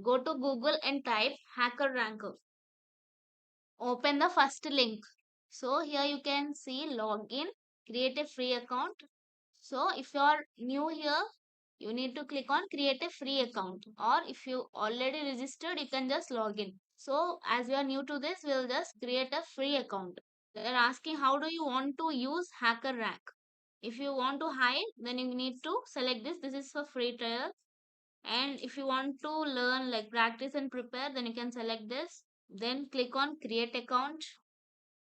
Go to Google and type HackerRanker. Open the first link. So here you can see login, create a free account. So if you are new here, you need to click on create a free account, or if you already registered, you can just log in. So as you are new to this, we'll just create a free account. They're asking how do you want to use HackerRank. If you want to hide, then you need to select this. This is for free trial. And if you want to learn like practice and prepare, then you can select this. Then click on create account.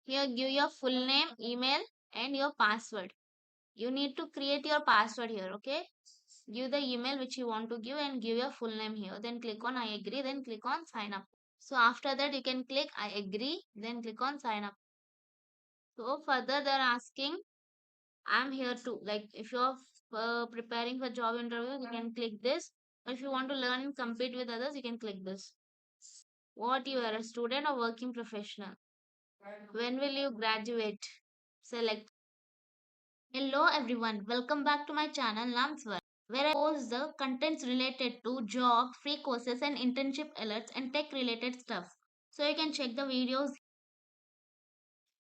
Here give your full name, email and your password. You need to create your password here, okay? Give the email which you want to give and give your full name here. Then click on I agree, then click on sign up. So after that you can click I agree, then click on sign up. So further they're asking I'm here too. Like if you're preparing for job interview, you can click this. If you want to learn and compete with others, you can click this. What you are, a student or working professional? When will you graduate? Select. Hello everyone, welcome back to my channel Namswar, where I post the contents related to job, free courses and internship alerts and tech related stuff. So you can check the videos,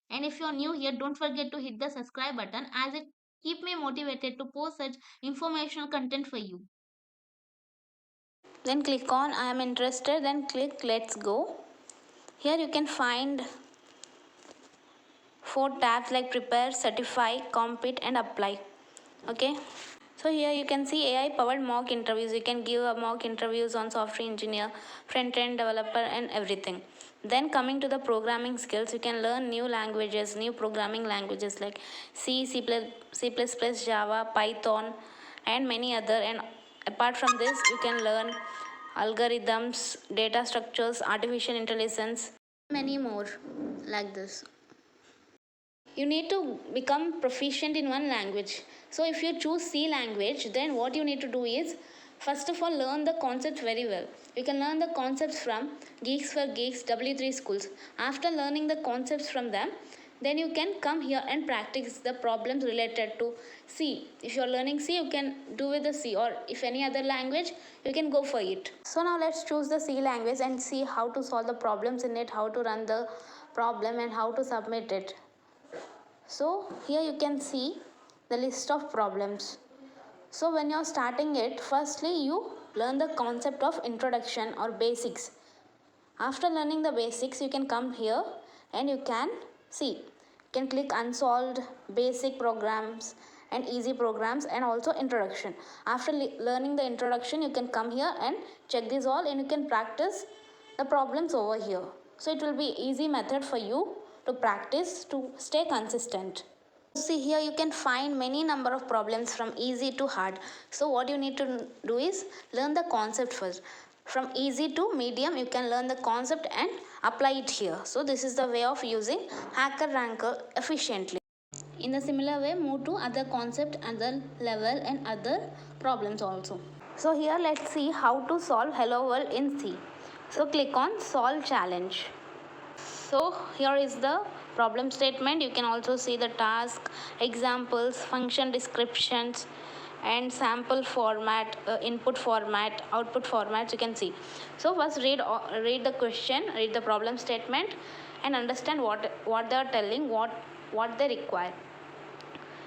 and if you're new here, don't forget to hit the subscribe button as it keep me motivated to post such informational content for you. Then click on I am interested, then click let's go. Here you can find four tabs like prepare, certify, compete and apply. Okay. So here you can see AI powered mock interviews. You can give a mock interviews on software engineer, front end developer and everything. Then coming to the programming skills, you can learn new languages, new programming languages like C, C++, Java, Python and many other. And apart from this, you can learn algorithms, data structures, artificial intelligence, many more like this. You need to become proficient in one language. So if you choose C language, then what you need to do is first of all learn the concepts very well. You can learn the concepts from Geeks for Geeks W3 schools. After learning the concepts from them, then you can come here and practice the problems related to C. If you are learning C, you can do with the C, or if any other language, you can go for it. So now let's choose the C language and see how to solve the problems in it, how to run the problem and how to submit it. So here you can see the list of problems. So when you're starting it, firstly you learn the concept of introduction or basics. After learning the basics, you can come here and you can see. You can click unsolved, basic programs and easy programs and also introduction. After learning the introduction, you can come here and check this all and you can practice the problems over here. So it will be easy method for you to practice to stay consistent. See here you can find many number of problems from easy to hard. So what you need to do is learn the concept first. From easy to medium you can learn the concept and apply it here. So this is the way of using HackerRanker efficiently. In the similar way, move to other concept, other level and other problems also. So here let's see how to solve hello world in C. So click on solve challenge. So here is the problem statement. You can also see the task, examples, function descriptions and sample format, input format, output formats you can see. So first read the question, read the problem statement and understand what they are telling, what they require.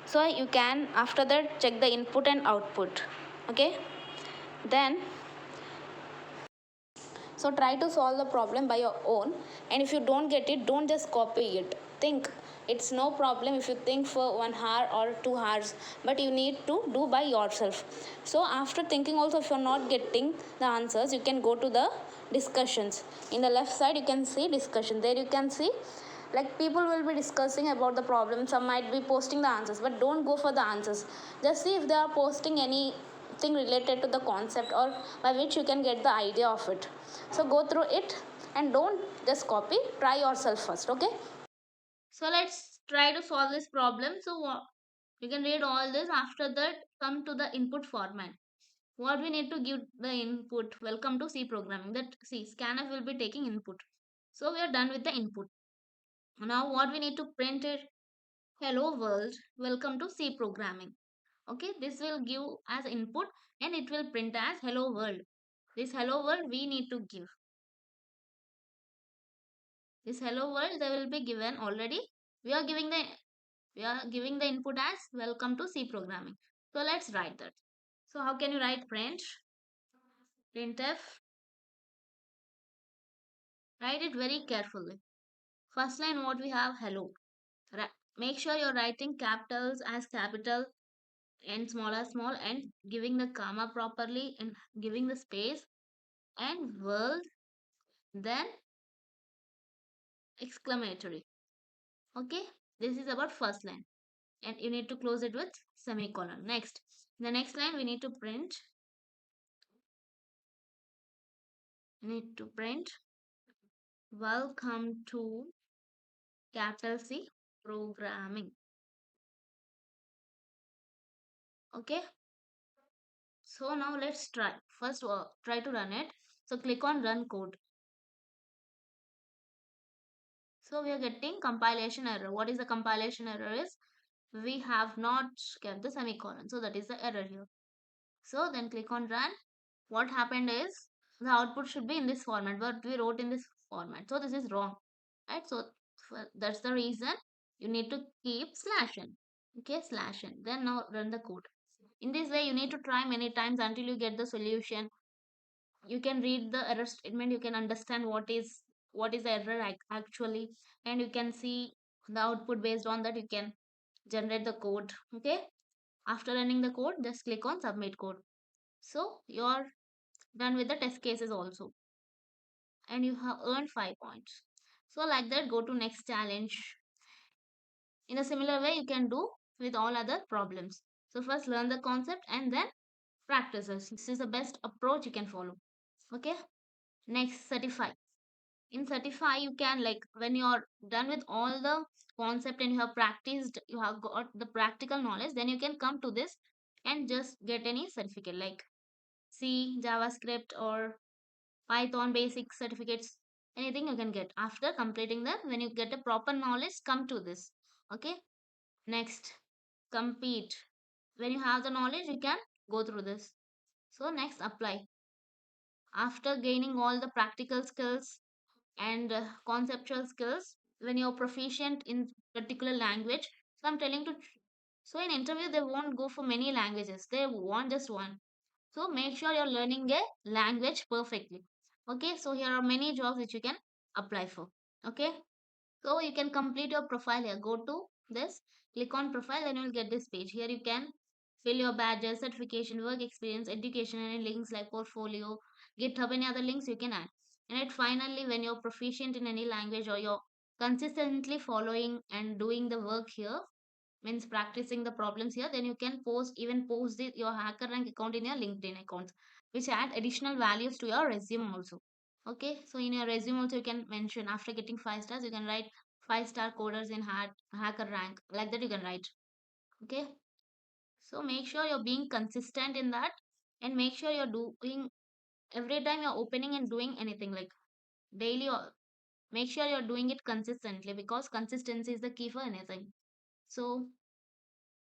So you can after that check the input and output. Okay. Then so try to solve the problem by your own, and if you don't get it, don't just copy it. Think. It's no problem if you think for 1 hour or 2 hours, but you need to do by yourself. So after thinking also, if you're not getting the answers, you can go to the discussions. In the left side, you can see discussion. There you can see like people will be discussing about the problem. Some might be posting the answers, but don't go for the answers. Just see if they are posting anything related to the concept or by which you can get the idea of it. So go through it and don't just copy, try yourself first. Okay, so let's try to solve this problem. So you can read all this. After that, come to the input format. What we need to give the input. Welcome to C programming. That see scanf will be taking input. So we are done with the input. Now what we need to print it. Hello world, welcome to C programming. Okay, this will give as input and it will print as hello world. This hello world we need to give. This hello world they will be given already. We are giving the we are giving the input as welcome to C programming. So let's write that. So how can you write printf? Write it very carefully. First line what we have hello. Make sure you're writing capitals as capital and small as small and giving the comma properly and giving the space and world then exclamatory. Okay, this is about first line and you need to close it with semicolon. Next, the next line we need to print welcome to capital C programming. Okay, so now let's try. First, try to run it. So click on run code. So we are getting compilation error. What is the compilation error is? We have not kept the semicolon. So that is the error here. So then click on run. What happened is the output should be in this format, but we wrote in this format. So this is wrong, right? So that's the reason you need to keep slash n. Okay, slash n. Then now run the code. In this way, you need to try many times until you get the solution. You can read the error statement. You can understand what is the error actually, and you can see the output. Based on that, you can generate the code. Okay, after running the code, just click on submit code. So you're done with the test cases also, and you have earned 5 points. So like that, go to next challenge. In a similar way you can do with all other problems. So first learn the concept and then practice it. This is the best approach you can follow. Okay, next certify. In certify you can, like, when you're done with all the concept and you have practiced, you have got the practical knowledge, then you can come to this and just get any certificate like C, JavaScript or Python basic certificates, anything you can get. After completing them, when you get a proper knowledge, come to this. Okay, next compete. When you have the knowledge, you can go through this. So next apply. After gaining all the practical skills and conceptual skills, when you're proficient in particular language, so I'm telling to, so in interview they won't go for many languages, they want just one. So make sure you're learning a language perfectly. Okay, so here are many jobs which you can apply for. Okay, so you can complete your profile here. Go to this, click on profile, and you'll get this page. Here you can fill your badges, certification, work experience, education, and links like portfolio, GitHub, any other links you can add. And at finally, when you're proficient in any language or you're consistently following and doing the work here, means practicing the problems here, then you can post your HackerRank account in your LinkedIn account, which add additional values to your resume also. Okay, so in your resume also you can mention after getting 5 stars, you can write 5-star coders in HackerRank, like that you can write. Okay, so make sure you're being consistent in that, and make sure you're doing every time you're opening and doing anything like daily, or make sure you're doing it consistently, because consistency is the key for anything. So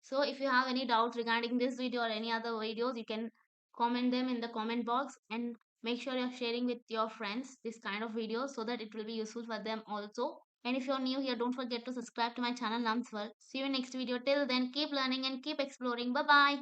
so if you have any doubts regarding this video or any other videos, you can comment them in the comment box, and make sure you're sharing with your friends this kind of videos so that it will be useful for them also. And if you're new here, don't forget to subscribe to my channel Namswal. See you in next video. Till then, keep learning and keep exploring. Bye bye.